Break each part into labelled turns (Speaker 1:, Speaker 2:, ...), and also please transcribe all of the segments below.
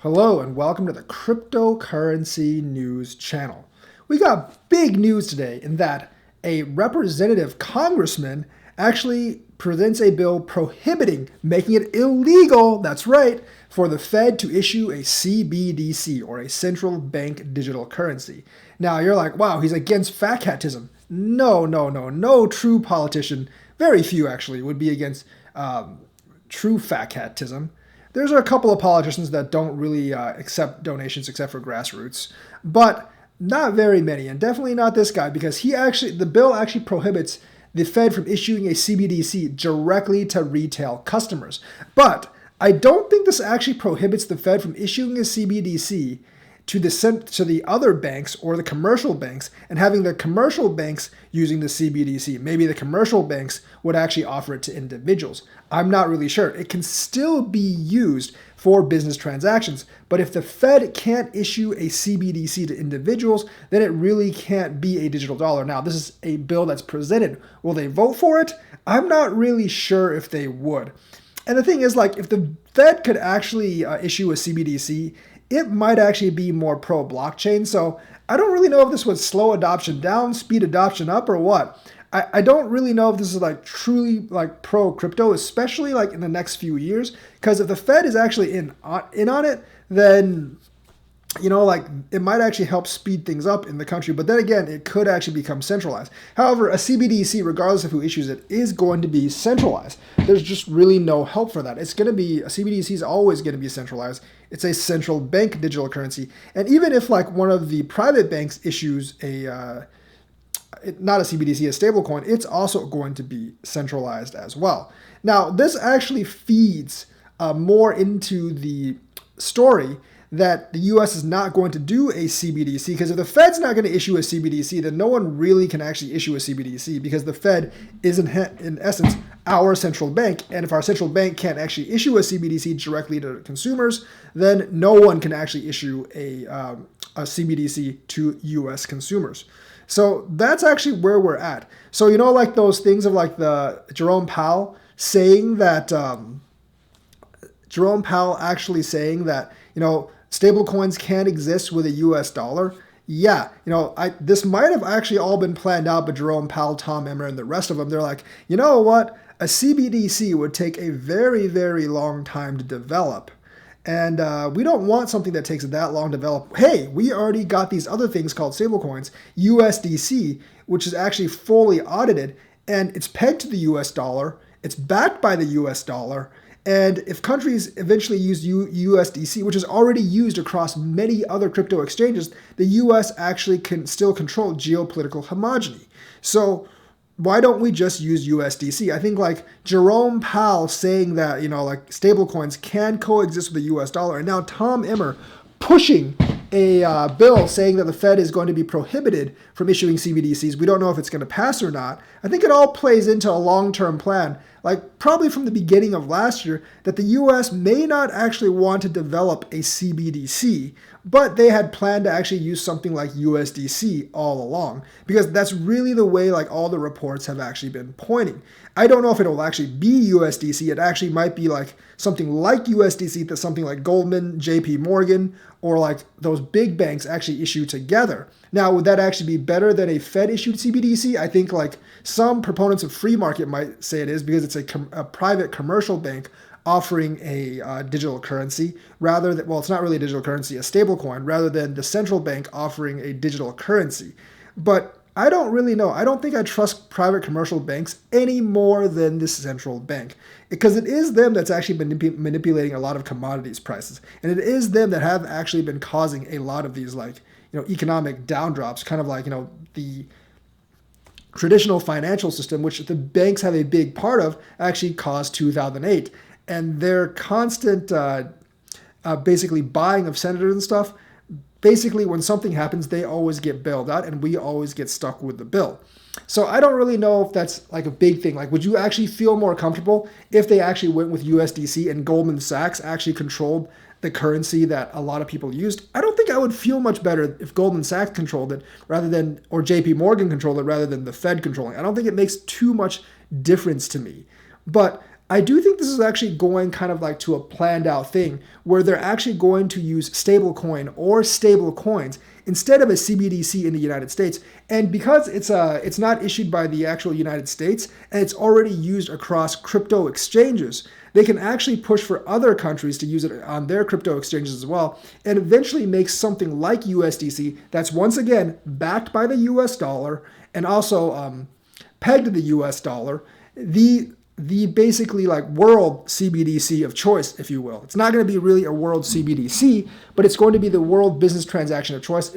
Speaker 1: Hello and welcome to the Cryptocurrency News channel. We got big news today in that a representative congressman actually presents a bill prohibiting, making it illegal, that's right, for the Fed to issue a CBDC or a central bank digital currency. Now you're like, wow, he's against fat catism. No true politician, very few actually, would be against true fat catism. There's a couple of politicians that don't really accept donations except for grassroots, but not very many, and definitely not this guy, because the bill actually prohibits the Fed from issuing a CBDC directly to retail customers. But I don't think this actually prohibits the Fed from issuing a CBDC to the other banks or the commercial banks and having the commercial banks using the CBDC. Maybe the commercial banks would actually offer it to individuals. I'm not really sure. It can still be used for business transactions, but if the Fed can't issue a CBDC to individuals, then it really can't be a digital dollar. Now, this is a bill that's presented. Will they vote for it? I'm not really sure if they would. And the thing is, like, if the Fed could actually issue a CBDC, it might actually be more pro-blockchain. So I don't really know if this would slow adoption down, speed adoption up, or what. I don't really know if this is like truly like pro-crypto, especially like in the next few years. Because if the Fed is actually in on it, then like it might actually help speed things up in the country. But then again, it could actually become centralized. However, a CBDC, regardless of who issues it, is going to be centralized. There's just really no help for that. A CBDC is always going to be centralized. It's a central bank digital currency. And even if like one of the private banks issues not a CBDC, a stablecoin, it's also going to be centralized as well. Now, this actually feeds more into the story that the U.S. is not going to do a CBDC, because if the Fed's not going to issue a CBDC, then no one really can actually issue a CBDC, because the Fed is in essence our central bank. And if our central bank can't actually issue a CBDC directly to consumers, then no one can actually issue a CBDC to U.S. consumers. So that's actually where we're at. So, like those things of like the Jerome Powell actually saying that, stablecoins can't exist with a US dollar. Yeah, this might have actually all been planned out by Jerome Powell, Tom Emmer, and the rest of them. They're like, you know what? A CBDC would take a very, very long time to develop. And we don't want something that takes that long to develop. Hey, we already got these other things called stablecoins, USDC, which is actually fully audited, and it's pegged to the US dollar. It's backed by the US dollar. And if countries eventually use USDC, which is already used across many other crypto exchanges, the US actually can still control geopolitical homogeny. So why don't we just use USDC? I think like Jerome Powell saying that, like stablecoins can coexist with the US dollar, and now Tom Emmer pushing a bill saying that the Fed is going to be prohibited from issuing CBDCs. We don't know if it's going to pass or not. I think it all plays into a long-term plan, like probably from the beginning of last year, that the US may not actually want to develop a CBDC, but they had planned to actually use something like USDC all along, because that's really the way like all the reports have actually been pointing. I don't know if it will actually be USDC. It actually might be like something like USDC that something like Goldman, JP Morgan, or like those big banks actually issue together. Now, would that actually be better than a Fed-issued CBDC? I think like some proponents of free market might say it is, because it's a private commercial bank offering a digital currency rather than, well, it's not really a digital currency, a stable coin, rather than the central bank offering a digital currency. But I don't really know. I don't think I trust private commercial banks any more than this central bank, because it is them that's actually been manipulating a lot of commodities prices. And it is them that have actually been causing a lot of these like, economic downdrops, kind of like, the traditional financial system, which the banks have a big part of, actually caused 2008. And their constant basically buying of senators and stuff, basically when something happens, they always get bailed out and we always get stuck with the bill. So I don't really know if that's like a big thing. Like, would you actually feel more comfortable if they actually went with USDC and Goldman Sachs actually controlled the currency that a lot of people used? I don't think I would feel much better if Goldman Sachs controlled it or JP Morgan controlled it rather than the Fed controlling it. I don't think it makes too much difference to me. But I do think this is actually going kind of like to a planned out thing where they're actually going to use stablecoin or stable coins instead of a CBDC in the United States. And because it's not issued by the actual United States and it's already used across crypto exchanges, they can actually push for other countries to use it on their crypto exchanges as well, and eventually make something like USDC that's once again backed by the US dollar and also pegged to the US dollar, the basically like world CBDC of choice, if you will. It's not going to be really a world CBDC, but it's going to be the world business transaction of choice.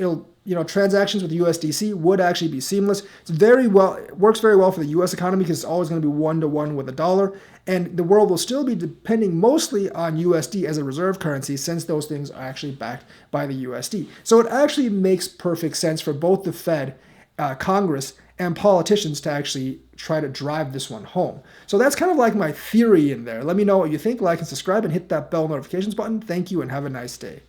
Speaker 1: Transactions with USDC would actually be seamless. It works very well for the US economy because it's always going to be one-to-one with the dollar. And the world will still be depending mostly on USD as a reserve currency since those things are actually backed by the USD. So it actually makes perfect sense for both the Fed, Congress, and politicians to actually try to drive this one home. So that's kind of like my theory in there. Let me know what you think, like and subscribe, and hit that bell notifications button. Thank you and have a nice day.